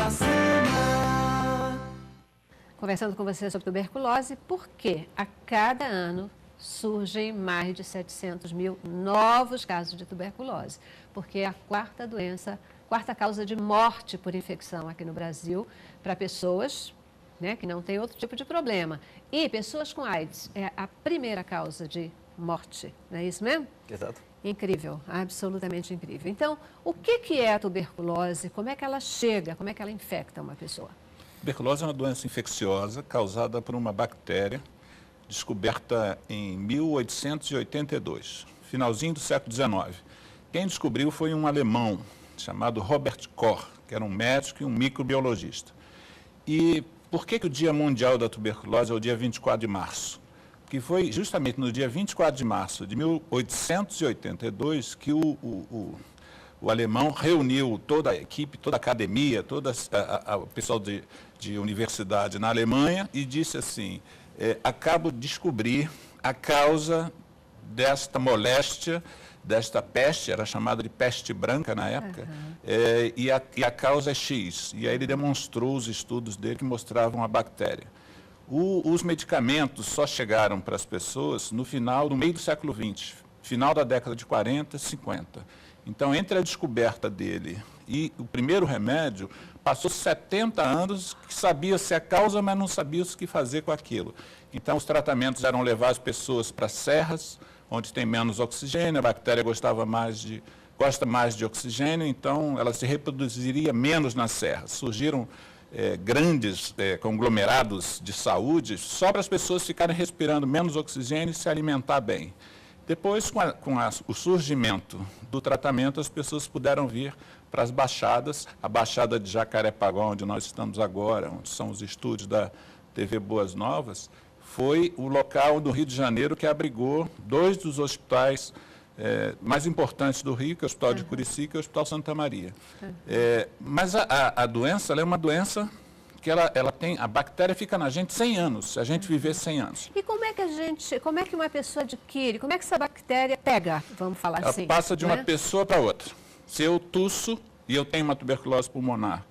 pra cima. Conversando com você sobre tuberculose, porque a cada ano surgem mais de 700 mil novos casos de tuberculose, porque é a quarta causa de morte por infecção aqui no Brasil para pessoas, né, que não têm outro tipo de problema. E pessoas com AIDS é a primeira causa de morte, não é isso mesmo? Exato. Incrível, absolutamente incrível. Então, o que é a tuberculose? Como é que ela chega? Como é que ela infecta uma pessoa? Tuberculose é uma doença infecciosa causada por uma bactéria descoberta em 1882, finalzinho do século XIX. Quem descobriu foi um alemão chamado Robert Koch, que era um médico e um microbiologista. E por que o Dia Mundial da Tuberculose é o dia 24 de março? Porque foi justamente no dia 24 de março de 1882 que o alemão reuniu toda a equipe, toda a academia, todo o pessoal de universidade na Alemanha e disse assim, acabo de descobrir a causa desta moléstia, desta peste, era chamada de peste branca na época, e a causa é X. E aí ele demonstrou os estudos dele que mostravam a bactéria. Os medicamentos só chegaram para as pessoas no meio do século XX, final da década de 40, 50. Então, entre a descoberta dele e o primeiro remédio, passou 70 anos que sabia-se a causa, mas não sabia-se o que fazer com aquilo. Então, os tratamentos eram levar as pessoas para serras, onde tem menos oxigênio, a bactéria gosta mais de oxigênio, então ela se reproduziria menos nas serras. Surgiram grandes conglomerados de saúde só para as pessoas ficarem respirando menos oxigênio e se alimentar bem. Depois, com o surgimento do tratamento, as pessoas puderam vir para as baixadas, a Baixada de Jacarepaguá, onde nós estamos agora, onde são os estúdios da TV Boas Novas, foi o local do Rio de Janeiro que abrigou dois dos hospitais mais importantes do Rio, que é o Hospital de Curicica e o Hospital Santa Maria. Mas a doença, ela é uma doença que a bactéria fica na gente 100 anos, se a gente viver 100 anos. E como é que uma pessoa adquire, como é que essa bactéria pega, vamos falar assim? Ela passa de uma pessoa para outra. Se eu tusso e eu tenho uma tuberculose pulmonar,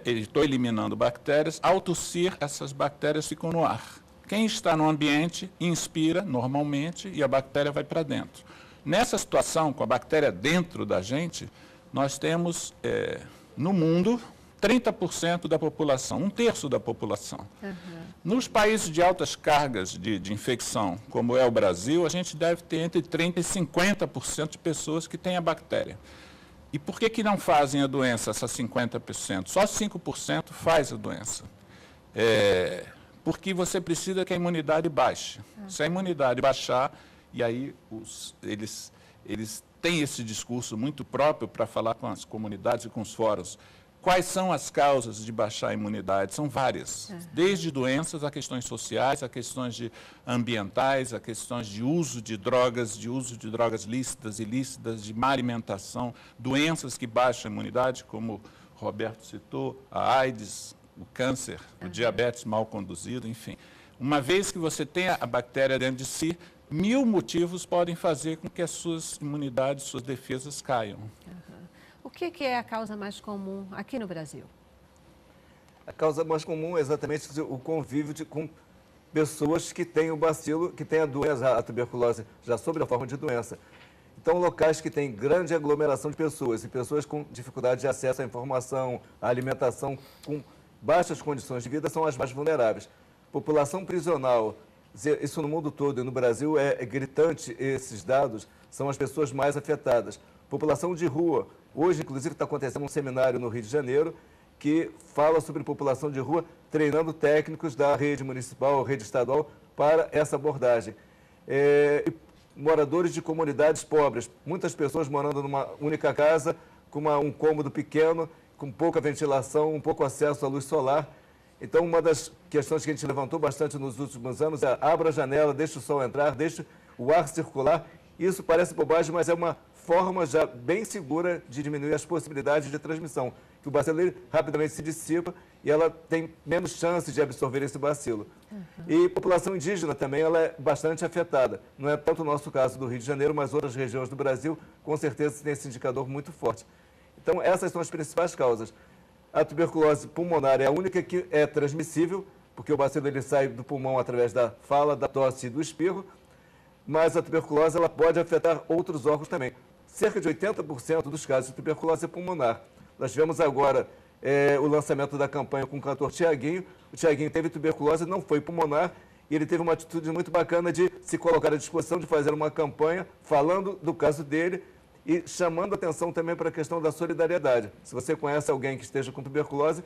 estou eliminando bactérias, ao tossir, essas bactérias ficam no ar. Quem está no ambiente inspira normalmente e a bactéria vai para dentro. Nessa situação, com a bactéria dentro da gente, nós temos no mundo 30% da população, um terço da população. Nos países de altas cargas de infecção, como é o Brasil, a gente deve ter entre 30% e 50% de pessoas que têm a bactéria. E por que não fazem a doença, essas 50%? Só 5% faz a doença. Porque você precisa que a imunidade baixe. Se a imunidade baixar, e aí eles têm esse discurso muito próprio para falar com as comunidades e com os fóruns. Quais são as causas de baixar a imunidade? São várias, desde doenças a questões sociais, a questões ambientais, a questões de uso de drogas lícitas, ilícitas, de má alimentação, doenças que baixam a imunidade, como o Roberto citou, a AIDS, o câncer, o diabetes mal conduzido, enfim. Uma vez que você tem a bactéria dentro de si, 1000 motivos podem fazer com que as suas imunidades, suas defesas caiam. O que é a causa mais comum aqui no Brasil? A causa mais comum é exatamente o convívio com pessoas que têm o bacilo, que têm a doença, a tuberculose, já sob a forma de doença. Então, locais que têm grande aglomeração de pessoas, e pessoas com dificuldade de acesso à informação, à alimentação, com baixas condições de vida, são as mais vulneráveis. População prisional, isso no mundo todo e no Brasil é gritante, esses dados, são as pessoas mais afetadas. População de rua, hoje inclusive está acontecendo um seminário no Rio de Janeiro que fala sobre população de rua, treinando técnicos da rede municipal, rede estadual, para essa abordagem. Moradores de comunidades pobres, muitas pessoas morando numa única casa, com um cômodo pequeno, com pouca ventilação, um pouco acesso à luz solar. Então, uma das questões que a gente levantou bastante nos últimos anos é abra a janela, deixe o sol entrar, deixe o ar circular. Isso parece bobagem, mas é uma forma já bem segura de diminuir as possibilidades de transmissão, que o bacilo rapidamente se dissipa e ela tem menos chance de absorver esse bacilo. E população indígena também ela é bastante afetada. Não é tanto o nosso caso do Rio de Janeiro, mas outras regiões do Brasil, com certeza, tem esse indicador muito forte. Então, essas são as principais causas. A tuberculose pulmonar é a única que é transmissível, porque o bacilo ele sai do pulmão através da fala, da tosse e do espirro, mas a tuberculose ela pode afetar outros órgãos também. Cerca de 80% dos casos de tuberculose é pulmonar. Nós tivemos agora o lançamento da campanha com o cantor Tiaguinho. O Tiaguinho teve tuberculose, não foi pulmonar, e ele teve uma atitude muito bacana de se colocar à disposição de fazer uma campanha falando do caso dele e chamando atenção também para a questão da solidariedade. Se você conhece alguém que esteja com tuberculose,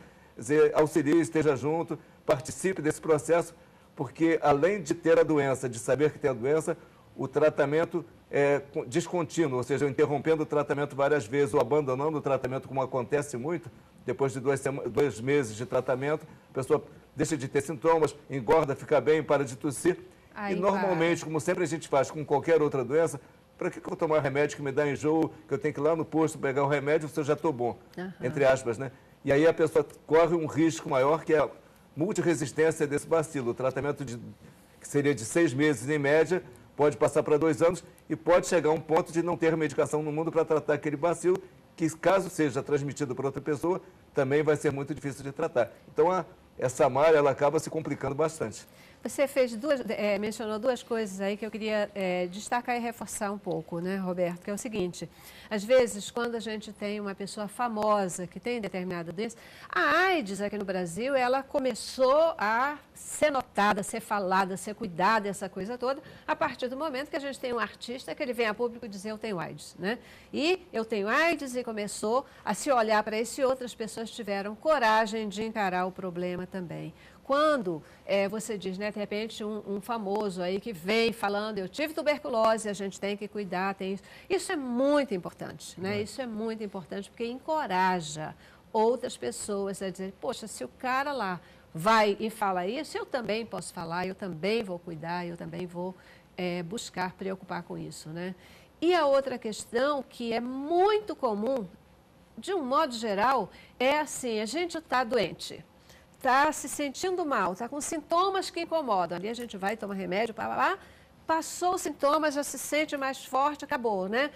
auxilie, esteja junto, participe desse processo, porque além de ter a doença, de saber que tem a doença, o tratamento é descontínuo, ou seja, interrompendo o tratamento várias vezes ou abandonando o tratamento, como acontece muito, depois de 2 meses de tratamento, a pessoa deixa de ter sintomas, engorda, fica bem, para de tossir. E normalmente, como sempre a gente faz com qualquer outra doença, para que eu vou tomar remédio que me dá enjoo, que eu tenho que ir lá no posto pegar o remédio, se eu já estou bom, entre aspas, né? E aí a pessoa corre um risco maior, que é a multiresistência desse bacilo. O tratamento que seria de 6 meses em média, pode passar para 2 anos e pode chegar a um ponto de não ter medicação no mundo para tratar aquele bacilo, que caso seja transmitido para outra pessoa, também vai ser muito difícil de tratar. Então, essa malha ela acaba se complicando bastante. Você mencionou 2 coisas aí que eu queria destacar e reforçar um pouco, né, Roberto? Que é o seguinte, às vezes, quando a gente tem uma pessoa famosa que tem determinada doença, a AIDS aqui no Brasil, ela começou a ser notada, ser falada, ser cuidada, essa coisa toda, a partir do momento que a gente tem um artista que ele vem a público dizer eu tenho AIDS, né? E eu tenho AIDS e começou a se olhar para isso e outras pessoas tiveram coragem de encarar o problema também. Quando você diz, né, de repente, um famoso aí que vem falando, eu tive tuberculose, a gente tem que cuidar, tem isso. Isso é muito importante, né? Isso é muito importante porque encoraja outras pessoas a dizer, poxa, se o cara lá vai e fala isso, eu também posso falar, eu também vou cuidar, eu também vou buscar preocupar com isso, né? E a outra questão que é muito comum, de um modo geral, é assim, a gente está doente. Está se sentindo mal, está com sintomas que incomodam. Ali a gente vai, toma remédio, passou os sintomas, já se sente mais forte, acabou, né?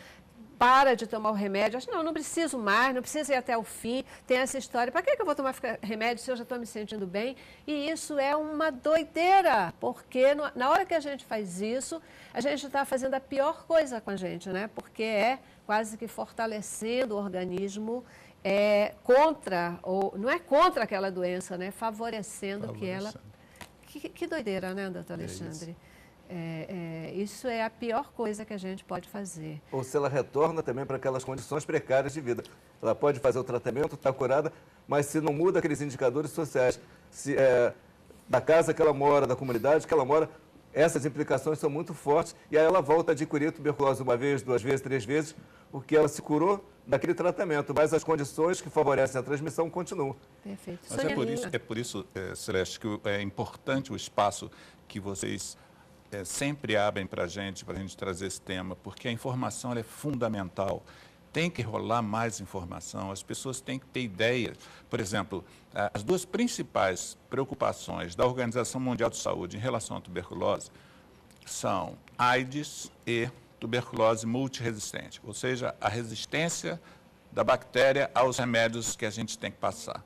Para de tomar o remédio. Acho, não preciso mais, não preciso ir até o fim. Tem essa história, para que eu vou tomar remédio se eu já estou me sentindo bem? E isso é uma doideira, porque na hora que a gente faz isso, a gente está fazendo a pior coisa com a gente, né? Porque é quase que fortalecendo o organismo não é contra aquela doença, né? Favorecendo que ela... Que doideira, né, doutor Alexandre? Isso é a pior coisa que a gente pode fazer. Ou se ela retorna também para aquelas condições precárias de vida. Ela pode fazer o tratamento, está curada, mas se não muda aqueles indicadores sociais, da casa que ela mora, da comunidade que ela mora, essas implicações são muito fortes e aí ela volta a adquirir tuberculose 1 vez, 2 vezes, 3 vezes, porque ela se curou daquele tratamento, mas as condições que favorecem a transmissão continuam. Perfeito. Mas é por isso, Celeste, que é importante o espaço que vocês sempre abrem para a gente trazer esse tema, porque a informação ela é fundamental. Tem que rolar mais informação, as pessoas têm que ter ideia. Por exemplo, as 2 principais preocupações da Organização Mundial de Saúde em relação à tuberculose são AIDS e tuberculose multiresistente, ou seja, a resistência da bactéria aos remédios que a gente tem que passar.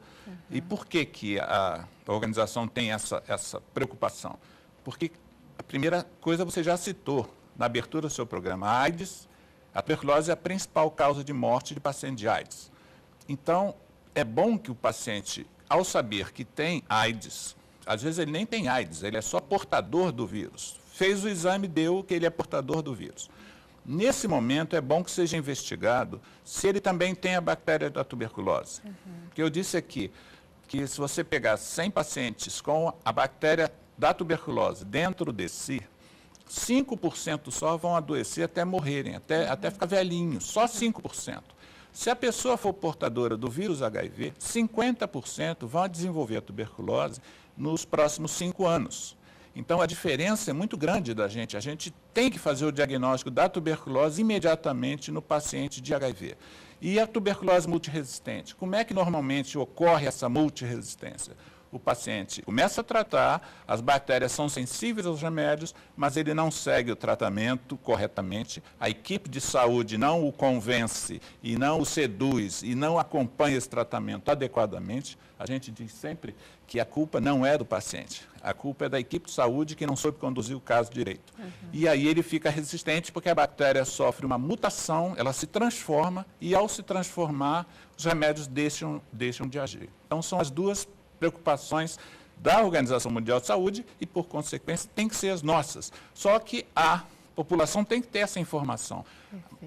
E por que a organização tem essa preocupação? Porque a primeira coisa você já citou na abertura do seu programa, a AIDS. A tuberculose é a principal causa de morte de paciente de AIDS. Então, é bom que o paciente, ao saber que tem AIDS, às vezes ele nem tem AIDS, ele é só portador do vírus. Fez o exame, deu que ele é portador do vírus. Nesse momento, é bom que seja investigado se ele também tem a bactéria da tuberculose. Porque eu disse aqui que se você pegar 100 pacientes com a bactéria da tuberculose dentro de si, 5% só vão adoecer até morrerem, até ficar velhinhos, só 5%. Se a pessoa for portadora do vírus HIV, 50% vão desenvolver a tuberculose nos próximos 5 anos. Então, a diferença é muito grande da gente. A gente tem que fazer o diagnóstico da tuberculose imediatamente no paciente de HIV. E a tuberculose multiresistente? Como é que normalmente ocorre essa multiresistência? o paciente começa a tratar, as bactérias são sensíveis aos remédios, mas ele não segue o tratamento corretamente, a equipe de saúde não o convence e não o seduz e não acompanha esse tratamento adequadamente, a gente diz sempre que a culpa não é do paciente, a culpa é da equipe de saúde que não soube conduzir o caso direito. E aí ele fica resistente porque a bactéria sofre uma mutação, ela se transforma e ao se transformar, os remédios deixam de agir. Então são as duas preocupações da Organização Mundial de Saúde e, por consequência, tem que ser as nossas. Só que a população tem que ter essa informação.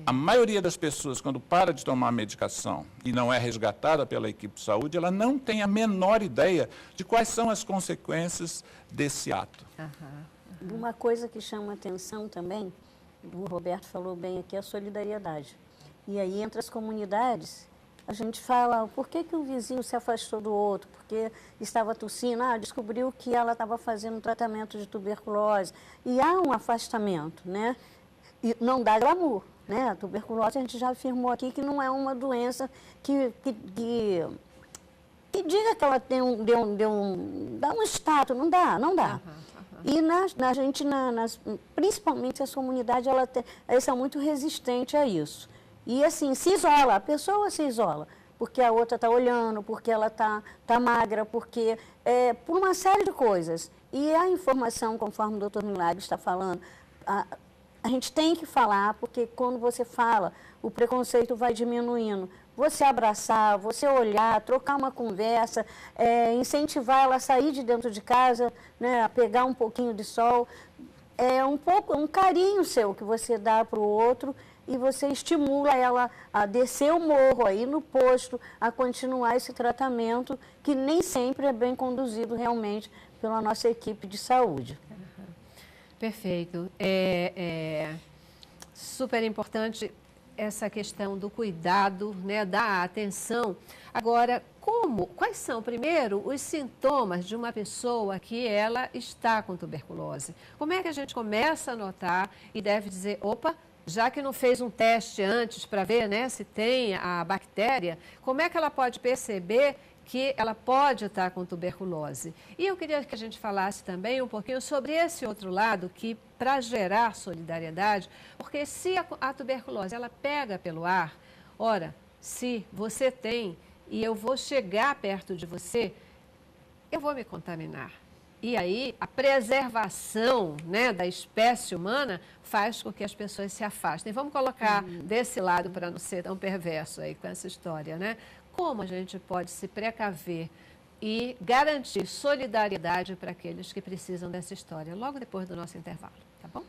A maioria das pessoas, quando para de tomar medicação e não é resgatada pela equipe de saúde, ela não tem a menor ideia de quais são as consequências desse ato. Uma coisa que chama atenção também, o Roberto falou bem aqui, é a solidariedade. E aí, entre as comunidades, a gente fala, por que o vizinho se afastou do outro? Porque estava tossindo, descobriu que ela estava fazendo um tratamento de tuberculose. E há um afastamento, né? E não dá glamour, né? A tuberculose, a gente já afirmou aqui que não é uma doença que diga que ela dá um status, não dá. E principalmente essa comunidade, eles são muito resistentes a isso. E assim, se isola, a pessoa se isola, porque a outra está olhando, porque ela tá magra, porque por uma série de coisas. E a informação, conforme o doutor Milagre está falando, a gente tem que falar, porque quando você fala, o preconceito vai diminuindo. Você abraçar, você olhar, trocar uma conversa, incentivar ela a sair de dentro de casa, né, a pegar um pouquinho de sol. É um carinho seu que você dá para o outro e você estimula ela a descer o morro, a ir no posto, a continuar esse tratamento que nem sempre é bem conduzido realmente pela nossa equipe de saúde. Perfeito. Super importante essa questão do cuidado, né, da atenção. Agora, quais são, primeiro, os sintomas de uma pessoa que ela está com tuberculose? Como é que a gente começa a notar e deve dizer, opa, já que não fez um teste antes para ver, né, se tem a bactéria, como é que ela pode perceber que ela pode estar com tuberculose? E eu queria que a gente falasse também um pouquinho sobre esse outro lado, que para gerar solidariedade, porque se a tuberculose ela pega pelo ar, ora, se você tem e eu vou chegar perto de você, eu vou me contaminar. E aí, a preservação, né, da espécie humana faz com que as pessoas se afastem. Vamos colocar desse lado para não ser tão perverso aí com essa história, né? Como a gente pode se precaver e garantir solidariedade para aqueles que precisam dessa história, logo depois do nosso intervalo, tá bom?